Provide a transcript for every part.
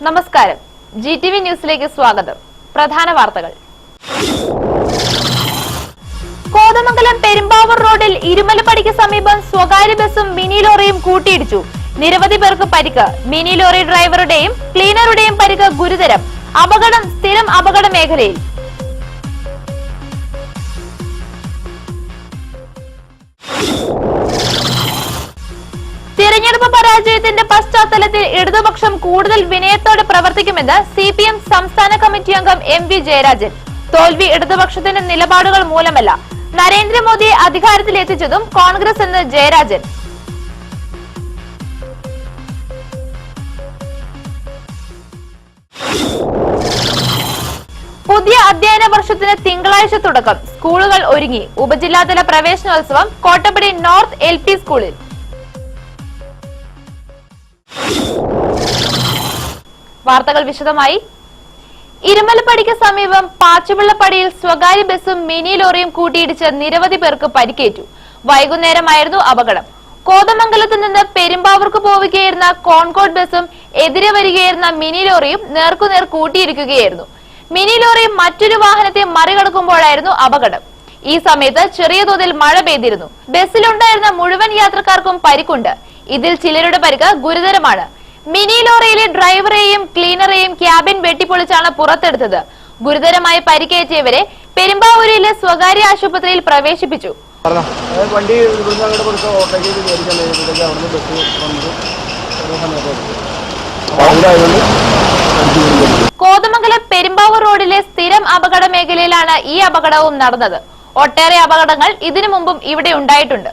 നമസ്കാരം. GTV ന്യൂസിലേക്ക് സ്വാഗതം. പ്രധാന വാർത്തകൾ. കോതമംഗലം പെരുമ്പാവൂർ റോഡിൽ ഇരുമലപ്പടിക്ക് സമീപം സ്വകാര്യ ബസും മിനി ലോറിയും കൂട്ടിയിടിച്ചു. നിരവധി പേർക്ക് പരിക്ക്. മിനി ലോറി ഡ്രൈവറുടെയും ക്ലീനറുടെയും പരിക്ക് ഗുരുതരം. അപകടം സ്ഥിരം അപകട മേഖലയിൽ. തിരഞ്ഞെടുപ്പ് പരാജയത്തിന്റെ പശ്ചാത്തലത്തിൽ ഇടതുപക്ഷം കൂടുതൽ വിനയത്തോടെ പ്രവർത്തിക്കുമെന്ന് CPM സംസ്ഥാന കമ്മിറ്റി അംഗം MV ജയരാജൻ. തോൽവി ഇടതുപക്ഷത്തിന്റെ നിലപാടുകൾ മൂലമല്ല, നരേന്ദ്രമോദിയെ അധികാരത്തിലെത്തിച്ചതും കോൺഗ്രസ് എന്ന് ജയരാജൻ. പുതിയ അധ്യയന വർഷത്തിന് തിങ്കളാഴ്ച തുടക്കം. സ്കൂളുകൾ ഒരുങ്ങി. ഉപജില്ലാതല പ്രവേശനോത്സവം കോട്ടപ്പടി നോർത്ത് LP സ്കൂളിൽ. വാർത്തകൾ വിശദമായി. ഇരുമലപ്പടിക്ക് സമീപം പാച്ചുപിള്ളപ്പടിയിൽ സ്വകാര്യ ബസും മിനി ലോറിയും കൂട്ടിയിടിച്ച് നിരവധി പേർക്ക് പരിക്കേറ്റു. വൈകുന്നേരമായിരുന്നു അപകടം. കോതമംഗലത്ത് നിന്ന് പെരുമ്പാവൂർക്ക് പോവുകയായിരുന്ന കോൺകോർഡ് ബസും എതിരെ വരികയായിരുന്ന മിനി ലോറിയും നേർക്കുനേർ കൂട്ടിയിടിക്കുകയായിരുന്നു. മിനി ലോറി മറ്റൊരു വാഹനത്തെ മറികടക്കുമ്പോഴായിരുന്നു അപകടം. ഈ സമയത്ത് ചെറിയ തോതിൽ മഴ പെയ്തിരുന്നു. ബസ്സിലുണ്ടായിരുന്ന മുഴുവൻ യാത്രക്കാർക്കും പരിക്കുണ്ട്. ഇതിൽ ചിലരുടെ പരിക്ക് ഗുരുതരമാണ്. മിനി ലോറിയിലെ ഡ്രൈവറെയും ക്ലീനറെയും ക്യാബിൻ വെട്ടിപ്പൊളിച്ചാണ് പുറത്തെടുത്തത്. ഗുരുതരമായി പരിക്കേറ്റവരെ പെരുമ്പാവൂരിലെ സ്വകാര്യ ആശുപത്രിയിൽ പ്രവേശിപ്പിച്ചു. കോതമംഗലം പെരുമ്പാവൂർ റോഡിലെ സ്ഥിരം അപകട മേഖലയിലാണ് ഈ അപകടവും നടന്നത്. ഒട്ടേറെ അപകടങ്ങൾ ഇതിനു മുമ്പും ഇവിടെ ഉണ്ടായിട്ടുണ്ട്.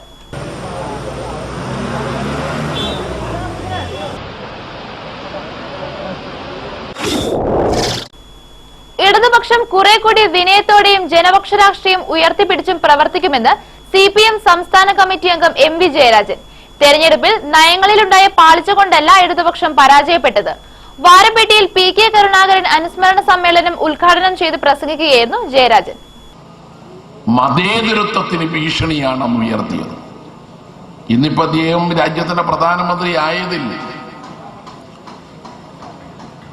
ഇടതുപക്ഷം കുറെ കൂടി വിനയത്തോടെയും ജനപക്ഷ രാഷ്ട്രീയം ഉയർത്തിപ്പിടിച്ചും പ്രവർത്തിക്കുമെന്ന് CPM സംസ്ഥാന കമ്മിറ്റി അംഗം MV ജയരാജൻ. തെരഞ്ഞെടുപ്പിൽ നയങ്ങളിലുണ്ടായ പാളിച്ച കൊണ്ടല്ല ഇടതുപക്ഷം പരാജയപ്പെട്ടത്. വാരപ്പെട്ടിയിൽ PK കരുണാകരൻ അനുസ്മരണ സമ്മേളനം ഉദ്ഘാടനം ചെയ്ത് പ്രസംഗിക്കുകയായിരുന്നു ജയരാജൻ. മതേതരത്വത്തിന് ഭീഷണിയാണ് ഉയർത്തിയത്. ഇന്നിപ്പോ അദ്ദേഹം രാജ്യത്തിന്റെ പ്രധാനമന്ത്രി ആയതിൽ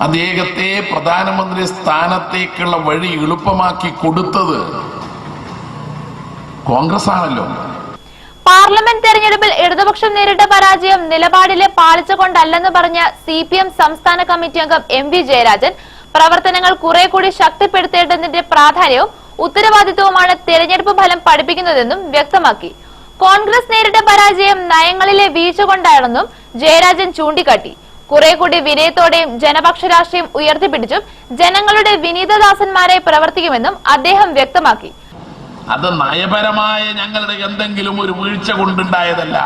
അദ്ദേഹത്തെ പ്രധാനമന്ത്രി സ്ഥാനത്തേക്കുള്ള വഴി എളുപ്പമാക്കി കൊടുത്തത് കോൺഗ്രസ് ആണല്ലോ. പാർലമെന്റ് തെരഞ്ഞെടുപ്പിൽ ഇടതുപക്ഷം നേരിട്ട പരാജയം നിലപാടിലെ പാളിച്ച കൊണ്ടല്ലെന്ന് പറഞ്ഞ CPM സംസ്ഥാന കമ്മിറ്റി അംഗം MV ജയരാജൻ പ്രവർത്തനങ്ങൾ കുറെ കൂടി ശക്തിപ്പെടുത്തേണ്ടതിന്റെ പ്രാധാന്യവും ഉത്തരവാദിത്വവുമാണ് തെരഞ്ഞെടുപ്പ് ഫലം പഠിപ്പിക്കുന്നതെന്നും വ്യക്തമാക്കി. കോൺഗ്രസ് നേരിട്ട പരാജയം നയങ്ങളിലെ വീഴ്ച കൊണ്ടാണെന്നും ജയരാജൻ ചൂണ്ടിക്കാട്ടി. കുറെ കൂടി വിനയത്തോടെയും ജനപക്ഷ രാഷ്ട്രീയം ഉയർത്തിപ്പിടിച്ചും ജനങ്ങളുടെ വിനീതദാസന്മാരായി പ്രവർത്തിക്കുമെന്നും അദ്ദേഹം വ്യക്തമാക്കി. അത് നയപരമായ ഞങ്ങളുടെ എന്തെങ്കിലും ഒരു വീഴ്ച കൊണ്ടുണ്ടായതല്ല,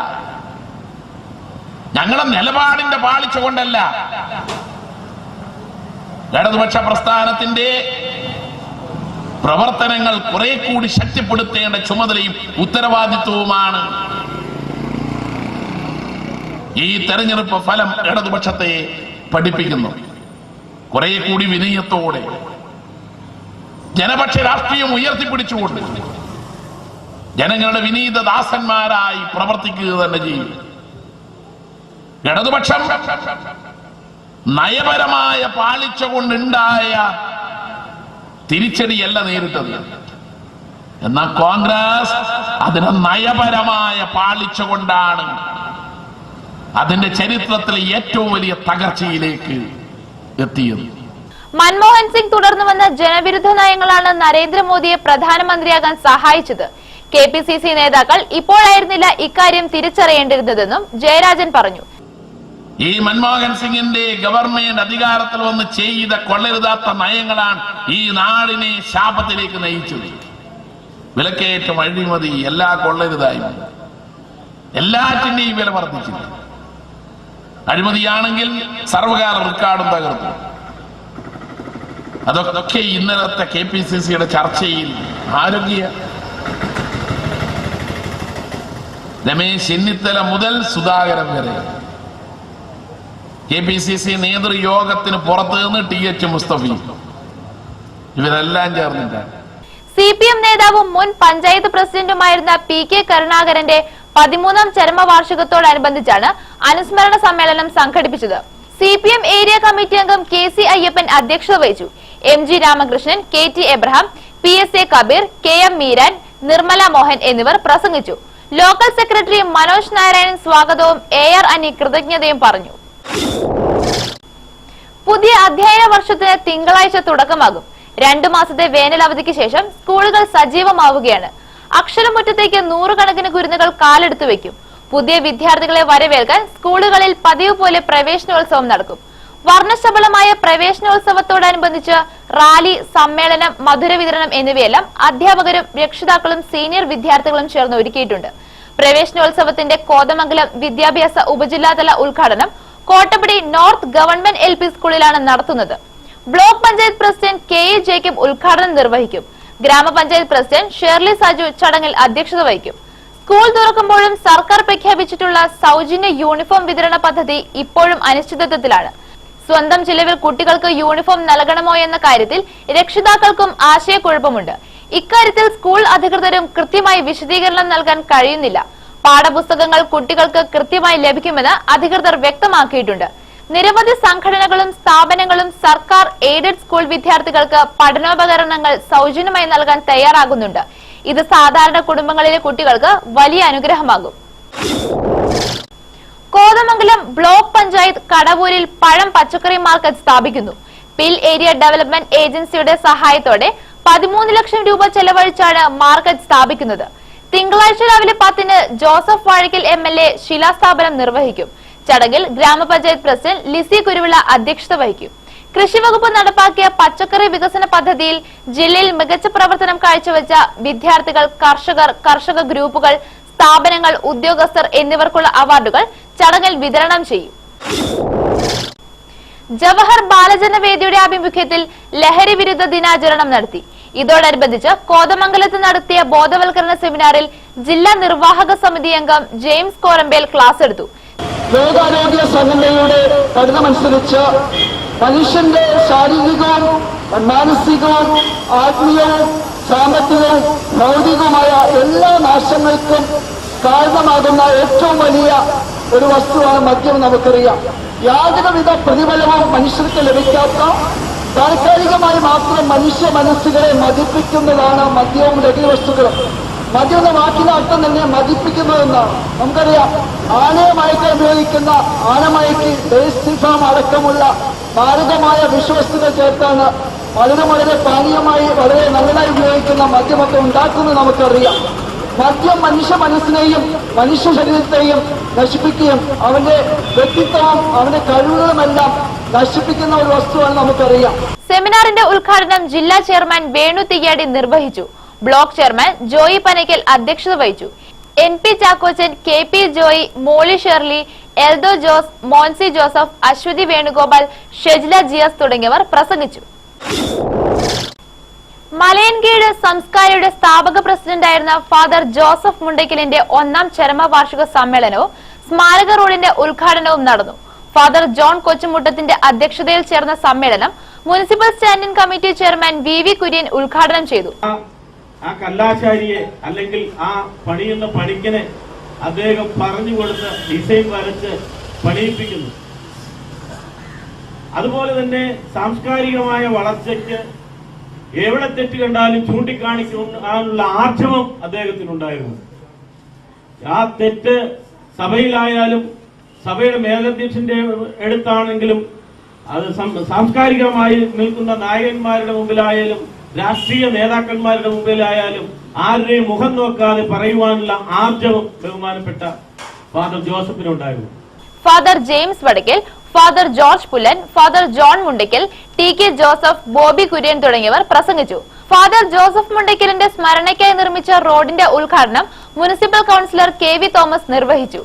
ഞങ്ങളുടെ നിലപാടിന്റെ പാളിച്ച കൊണ്ടല്ല. ഇടതുപക്ഷ പ്രസ്ഥാനത്തിന്റെ പ്രവർത്തനങ്ങൾ കുറെ കൂടി ശക്തിപ്പെടുത്തേണ്ട ചുമതലയും ഉത്തരവാദിത്വവുമാണ് ഈ തെരഞ്ഞെടുപ്പ് ഫലം ഇടതുപക്ഷത്തെ പഠിപ്പിക്കുന്നു. കുറെ കൂടി വിനയത്തോടെ ജനപക്ഷ രാഷ്ട്രീയം ഉയർത്തിപ്പിടിച്ചുകൊണ്ട് ജനങ്ങളുടെ വിനീത ദാസന്മാരായി പ്രവർത്തിക്കുക തന്നെ ചെയ്യും. ഇടതുപക്ഷം നയപരമായ പാളിച്ച കൊണ്ടുണ്ടായ തിരിച്ചടിയല്ല നേരിട്ടത്. എന്നാൽ കോൺഗ്രസ് അതിന് നയപരമായ പാളിച്ച കൊണ്ടാണ് അതിന്റെ ചരിത്രത്തിലെ ഏറ്റവും വലിയ തകർച്ചയിലേക്ക് എത്തിയത്. മൻമോഹൻ സിംഗ് തുടർന്നു വന്ന ജനവിരുദ്ധ നയങ്ങളാണ് നരേന്ദ്രമോദിയെ പ്രധാനമന്ത്രിയാകാൻ സഹായിച്ചത്. KPCC നേതാക്കൾ ഇപ്പോഴായിരുന്നില്ല ഇക്കാര്യം തിരിച്ചറിയേണ്ടിരുന്നതെന്നും ജയരാജൻ പറഞ്ഞു. ഈ മൻമോഹൻ സിംഗിന്റെ ഗവൺമെന്റ് അധികാരത്തിൽ വന്ന് ചെയ്ത കൊള്ളരുതാത്ത നയങ്ങളാണ് ഈ നാടിനെ ശാപത്തിലേക്ക് നയിച്ചത്. വിലക്കയറ്റം, അഴിമതി, എല്ലാ കൊള്ളരുതായ്മ, എല്ലാറ്റിന്റെയും വില വർദ്ധിച്ചില്ല. അഴിമതിയാണെങ്കിൽ സർവകാല റെക്കോർഡും തകർത്തു. അതൊക്കെ ഇന്നലത്തെ KPCCയുടെ ചർച്ചയിൽ ആരോഗ്യ രമേശ് ചെന്നിത്തല മുതൽ സുധാകരൻ വരെ KPCC നേതൃയോഗത്തിന് പുറത്തു നിന്ന് TH മുസ്തഫി ഇവരെല്ലാം ചേർന്നിട്ടാണ്. CPM നേതാവും മുൻ പഞ്ചായത്ത് പ്രസിഡന്റുമായിരുന്ന PK കരുണാകരന്റെ 13ാം ചരമവാർഷികത്തോടനുബന്ധിച്ചാണ് അനുസ്മരണ സമ്മേളനം സംഘടിപ്പിച്ചത്. CPM ഏരിയ കമ്മിറ്റി അംഗം KC അയ്യപ്പൻ അധ്യക്ഷത വഹിച്ചു. MG Ramakrishnan, KT Abraham, PSA Kabeer, KM Meeran, Nirmala Mohan എന്നിവർ പ്രസംഗിച്ചു. ലോക്കൽ സെക്രട്ടറി മനോജ് നാരായണൻ സ്വാഗതവും AR അനി കൃതജ്ഞതയും പറഞ്ഞു. പുതിയ അധ്യയന വർഷത്തിന് തിങ്കളാഴ്ച തുടക്കമാകും. 2 മാസത്തെ വേനൽ അവധിക്ക് ശേഷം സ്കൂളുകൾ സജീവമാവുകയാണ്. അക്ഷരമുറ്റത്തേക്ക് 100 കണക്കിന് കുരുന്നുകൾ കാലെടുത്തു വെക്കും. പുതിയ വിദ്യാർത്ഥികളെ വരവേൽക്കാൻ സ്കൂളുകളിൽ പതിവ് പോലെ പ്രവേശനോത്സവം നടക്കും. വർണ്ണശബളമായ പ്രവേശനോത്സവത്തോടനുബന്ധിച്ച് റാലി, സമ്മേളനം, മധുര വിതരണം എന്നിവയെല്ലാം അധ്യാപകരും രക്ഷിതാക്കളും സീനിയർ വിദ്യാർത്ഥികളും ചേർന്ന് ഒരുക്കിയിട്ടുണ്ട്. പ്രവേശനോത്സവത്തിന്റെ കോതമംഗലം വിദ്യാഭ്യാസ ഉപജില്ലാതല ഉദ്ഘാടനം കോട്ടപ്പടി നോർത്ത് ഗവൺമെന്റ് LP സ്കൂളിലാണ് നടത്തുന്നത്. Block panchayat president KA Jacob ഉദ്ഘാടനം നിർവഹിക്കും. ഗ്രാമപഞ്ചായത്ത് പ്രസിഡന്റ് ഷേർലി സാജു ചടങ്ങിൽ അധ്യക്ഷത വഹിക്കും. സ്കൂൾ തുറക്കുമ്പോഴും സർക്കാർ പ്രഖ്യാപിച്ചിട്ടുള്ള സൗജന്യ യൂണിഫോം വിതരണ പദ്ധതി ഇപ്പോഴും അനിശ്ചിതത്വത്തിലാണ്. സ്വന്തം ചിലവിൽ കുട്ടികൾക്ക് യൂണിഫോം നൽകണമോ എന്ന കാര്യത്തിൽ രക്ഷിതാക്കൾക്കും ആശയക്കുഴപ്പമുണ്ട്. ഇക്കാര്യത്തിൽ സ്കൂൾ അധികൃതരും കൃത്യമായി വിശദീകരണം നൽകാൻ കഴിയുന്നില്ല. പാഠപുസ്തകങ്ങൾ കുട്ടികൾക്ക് കൃത്യമായി ലഭിക്കുമെന്ന് അധികൃതർ വ്യക്തമാക്കിയിട്ടുണ്ട്. നിരവധി സംഘടനകളും സ്ഥാപനങ്ങളും സർക്കാർ എയ്ഡഡ് സ്കൂൾ വിദ്യാർത്ഥികൾക്ക് പഠനോപകരണങ്ങൾ സൗജന്യമായി നൽകാൻ തയ്യാറാകുന്നുണ്ട്. ഇത് സാധാരണ കുടുംബങ്ങളിലെ കുട്ടികൾക്ക് വലിയ അനുഗ്രഹമാകും. കോതമംഗലം ബ്ലോക്ക് പഞ്ചായത്ത് കടവൂരിൽ പഴം പച്ചക്കറി മാർക്കറ്റ് സ്ഥാപിക്കുന്നു. പിൽ ഏരിയ ഡെവലപ്മെന്റ് ഏജൻസിയുടെ സഹായത്തോടെ 13 ലക്ഷം രൂപ ചെലവഴിച്ചാണ് മാർക്കറ്റ് സ്ഥാപിക്കുന്നത്. തിങ്കളാഴ്ച രാവിലെ 10-ന് ജോസഫ് വാഴക്കൽ MLA ശിലാസ്ഥാപനം നിർവഹിക്കും. ചടങ്ങിൽ ഗ്രാമപഞ്ചായത്ത് പ്രസിഡന്റ് ലിസി കുരുവിള അധ്യക്ഷത വഹിക്കും. കൃഷിവകുപ്പ് നടപ്പാക്കിയ പച്ചക്കറി വികസന പദ്ധതിയിൽ ജില്ലയിൽ മികച്ച പ്രവർത്തനം കാഴ്ചവെച്ച വിദ്യാർത്ഥികൾ, കർഷകർ, കർഷക ഗ്രൂപ്പുകൾ, സ്ഥാപനങ്ങൾ, ഉദ്യോഗസ്ഥർ എന്നിവർക്കുള്ള അവാർഡുകൾ ചടങ്ങിൽ വിതരണം ചെയ്യും. ജവഹർ ബാലജനവേദിയുടെ ആഭിമുഖ്യത്തിൽ ലഹരി വിരുദ്ധ ദിനാചരണം നടത്തി. ഇതോടനുബന്ധിച്ച് കോതമംഗലത്ത് നടത്തിയ ബോധവൽക്കരണ സെമിനാറിൽ ജില്ലാ നിർവാഹക സമിതി അംഗം ജെയിംസ് കോറമ്പേൽ ക്ലാസ് എടുത്തു. ലോകാരോഗ്യ സംഘടനയുടെ പഠനമനുസരിച്ച് മനുഷ്യന്റെ ശാരീരികവും മാനസികവും ആത്മീയവും സാമ്പത്തികവും ഭൗതികവുമായ എല്ലാ നാശങ്ങൾക്കും കാരണമാകുന്ന ഏറ്റവും വലിയ ഒരു വസ്തുവാണ് മദ്യം. നമുക്കറിയാം, യാതൊരുവിധ പ്രതിഫലവും മനുഷ്യർക്ക് ലഭിക്കാത്ത, താൽക്കാലികമായി മാത്രം മനുഷ്യ മനസ്സുകളെ മതിപ്പിക്കുന്നതാണ് മദ്യവും ലഹരി വസ്തുക്കളും. മദ്യം എന്ന വാക്കിന്റെ അർത്ഥം തന്നെ മതിപ്പിക്കുന്നതെന്നാണ്. നമുക്കറിയാം, ആനയെ മയക്കാൻ ഉപയോഗിക്കുന്ന ആനമയക്ക് ഡേസിഫാം അടക്കമുള്ള മാരകമായ വിഷവസ്തുക്കൾ ചേർത്താണ് വളരെ പാനീയമായി വളരെ നല്ലതായി ഉപയോഗിക്കുന്ന മദ്യമൊക്കെ ഉണ്ടാക്കുന്നത് നമുക്കറിയാം. മദ്യം മനുഷ്യ മനസ്സിനെയും മനുഷ്യ ശരീരത്തെയും നശിപ്പിക്കുകയും അവന്റെ വ്യക്തിത്വവും അവന്റെ കഴിവുകളുമെല്ലാം നശിപ്പിക്കുന്ന ഒരു വസ്തുവാണ് നമുക്കറിയാം. സെമിനാറിന്റെ ഉദ്ഘാടനം ജില്ലാ ചെയർമാൻ വേണു തിയ്യാടി നിർവഹിച്ചു. ബ്ലോക്ക് ചെയർമാൻ ജോയി പനക്കൽ അധ്യക്ഷത വഹിച്ചു. NP ചാക്കോച്ചൻ, KP ജോയി, മോളി ഷെർലി, എൽദോ ജോസ്, മോൻസി ജോസഫ്, അശ്വതി വേണുഗോപാൽ, ഷെജ്ല ജിയാസ് തുടങ്ങിയവർ പ്രസംഗിച്ചു. മലയൻകീഴ് സംസ്കാരയുടെ സ്ഥാപക പ്രസിഡന്റായിരുന്ന ഫാദർ ജോസഫ് മുണ്ടയ്ക്കലിന്റെ 1ാം ചരമവാർഷിക സമ്മേളനവും സ്മാരക റോഡിന്റെ ഉദ്ഘാടനവും നടന്നു. ഫാദർ ജോൺ കൊച്ചുമുട്ടത്തിന്റെ അധ്യക്ഷതയിൽ ചേർന്ന സമ്മേളനം municipal standing committee chairman VV Kurian ഉദ്ഘാടനം ചെയ്തു. ആ കല്ലാശാരിയെ അല്ലെങ്കിൽ ആ പണിയുന്ന പണിക്കനെ അദ്ദേഹം പറഞ്ഞു കൊടുത്ത് ഡിസൈൻ വരച്ച് പണിയിപ്പിക്കുന്നു. അതുപോലെ തന്നെ സാംസ്കാരികമായ വളർച്ചയ്ക്ക് എവിടെ തെറ്റ് കണ്ടാലും ചൂണ്ടിക്കാണിക്കാനുള്ള ആർജവം അദ്ദേഹത്തിനുണ്ടായിരുന്നു. ആ തെറ്റ് സഭയിലായാലും സഭയുടെ മേലധ്യക്ഷന്റെ അടുത്താണെങ്കിലും അത് സാംസ്കാരികമായി നിൽക്കുന്ന നായകന്മാരുടെ മുമ്പിലായാലും രാഷ്ട്രീയ നേതാക്കന്മാരുടെ മുമ്പിലായാലും ആരുടെയും മുഖം നോക്കാതെ പറയുവാനുള്ള ആർജവം ബഹുമാനപ്പെട്ട ഫാദർ ജോസഫിനുണ്ടായിരുന്നു. Father James Vadakkal, father George Pullan, father John Mundackal, TK Joseph, Bobby Kurian തുടങ്ങിയവർ പ്രസംഗിച്ചു. ഫാദർ ജോസഫ് മുണ്ടയ്ക്കലിന്റെ സ്മരണയ്ക്കായി നിർമ്മിച്ച റോഡിന്റെ ഉദ്ഘാടനം മുനിസിപ്പൽ കൌൺസിലർ KV തോമസ് നിർവഹിച്ചു.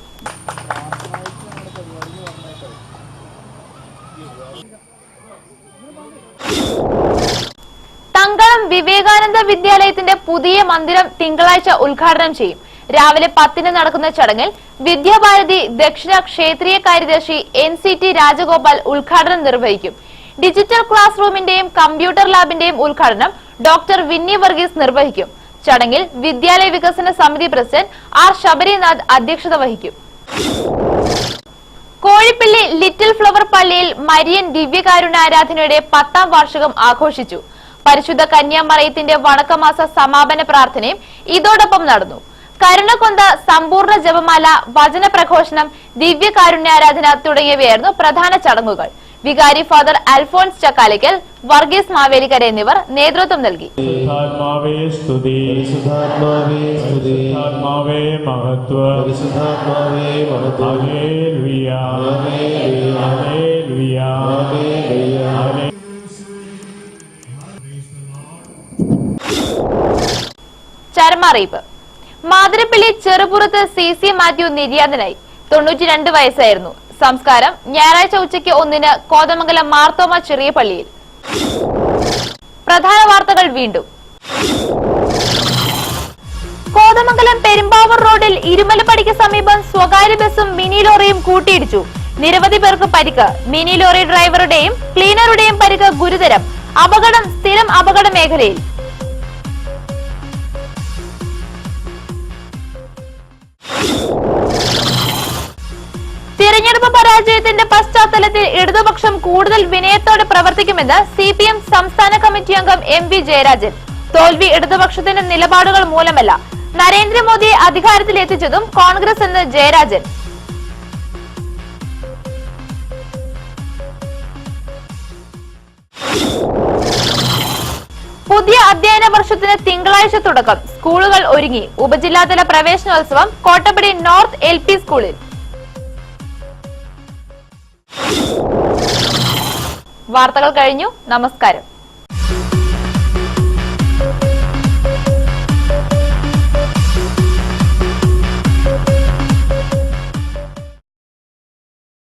തങ്കളം വിവേകാനന്ദ വിദ്യാലയത്തിന്റെ പുതിയ മന്ദിരം തിങ്കളാഴ്ച ഉദ്ഘാടനം ചെയ്യും. രാവിലെ 10-ന് നടക്കുന്ന ചടങ്ങിൽ വിദ്യാഭാരതി ദക്ഷിണ ക്ഷേത്രീയ കാര്യദർശി NCT രാജഗോപാൽ ഉദ്ഘാടനം നിർവഹിക്കും. ഡിജിറ്റൽ ക്ലാസ് റൂമിന്റെയും കമ്പ്യൂട്ടർ ലാബിന്റെയും ഉദ്ഘാടനം ഡോക്ടർ വിന്നി വർഗീസ് നിർവഹിക്കും. ചടങ്ങിൽ വിദ്യാലയ വികസന സമിതി പ്രസിഡന്റ് R ശബരിനാഥ് അധ്യക്ഷത വഹിക്കും. കോഴിപ്പള്ളി ലിറ്റിൽ ഫ്ലവർ പള്ളിയിൽ മരിയൻ ദിവ്യകാരുണ്യാരാധനയുടെ 10ാം വാർഷികം ആഘോഷിച്ചു. പരിശുദ്ധ കന്യാമറിയത്തിന്റെ വണക്കമാസ സമാപന പ്രാർത്ഥനയും ഇതോടൊപ്പം നടന്നു. കരുണകൊന്ത, സമ്പൂർണ്ണ ജപമാല, വചന പ്രഘോഷണം, ദിവ്യകാരുണ്യാരാധന തുടങ്ങിയവയായിരുന്നു പ്രധാന ചടങ്ങുകൾ. വികാരി ഫാദർ അൽഫോൺസ് ചക്കാലിക്കൽ, വർഗീസ് മാവേലിക്കര എന്നിവർ നേതൃത്വം നൽകി. ചരമറിയിപ്പ്. മാതിരപ്പള്ളി ചെറുപുറത്ത് CC മാത്യു നിര്യാതനായി. 92 വയസ്സായിരുന്നു. സംസ്കാരം ഞായറാഴ്ച ഉച്ചയ്ക്ക് 1-ന് കോതമംഗലം മാർത്തോമ ചെറിയ പള്ളിയിൽ. പ്രധാന വാർത്തകൾ വീണ്ടും. കോതമംഗലം പെരുമ്പാവൂർ റോഡിൽ ഇരുമലപ്പടിക്ക് സമീപം സ്വകാര്യ ബസും മിനി ലോറിയും കൂട്ടിയിടിച്ചു. നിരവധി പേർക്ക് പരിക്ക്. മിനി ലോറി ഡ്രൈവറുടെയും ക്ലീനറുടെയും പരിക്ക് ഗുരുതരം. അപകടം സ്ഥിരം അപകട മേഖലയിൽ. തിരഞ്ഞെടുപ്പ് പരാജയത്തിന്റെ പശ്ചാത്തലത്തിൽ ഇടതുപക്ഷം കൂടുതൽ വിനയത്തോടെ പ്രവർത്തിക്കുമെന്ന് CPM സംസ്ഥാന കമ്മിറ്റി അംഗം MV ജയരാജൻ. തോൽവി ഇടതുപക്ഷത്തിന്റെ നിലപാടുകൾ മൂലമല്ല, നരേന്ദ്രമോദിയെ അധികാരത്തിലെത്തിച്ചതും കോൺഗ്രസ് എന്ന് ജയരാജൻ. പുതിയ അധ്യയന വർഷത്തിന് തിങ്കളാഴ്ച തുടക്കം. സ്കൂളുകൾ ഒരുങ്ങി. ഉപജില്ലാതല പ്രവേശനോത്സവം കോട്ടപ്പടി നോർത്ത് LP സ്കൂളിൽ. വാർത്തകൾ കഴിഞ്ഞു. നമസ്കാരം.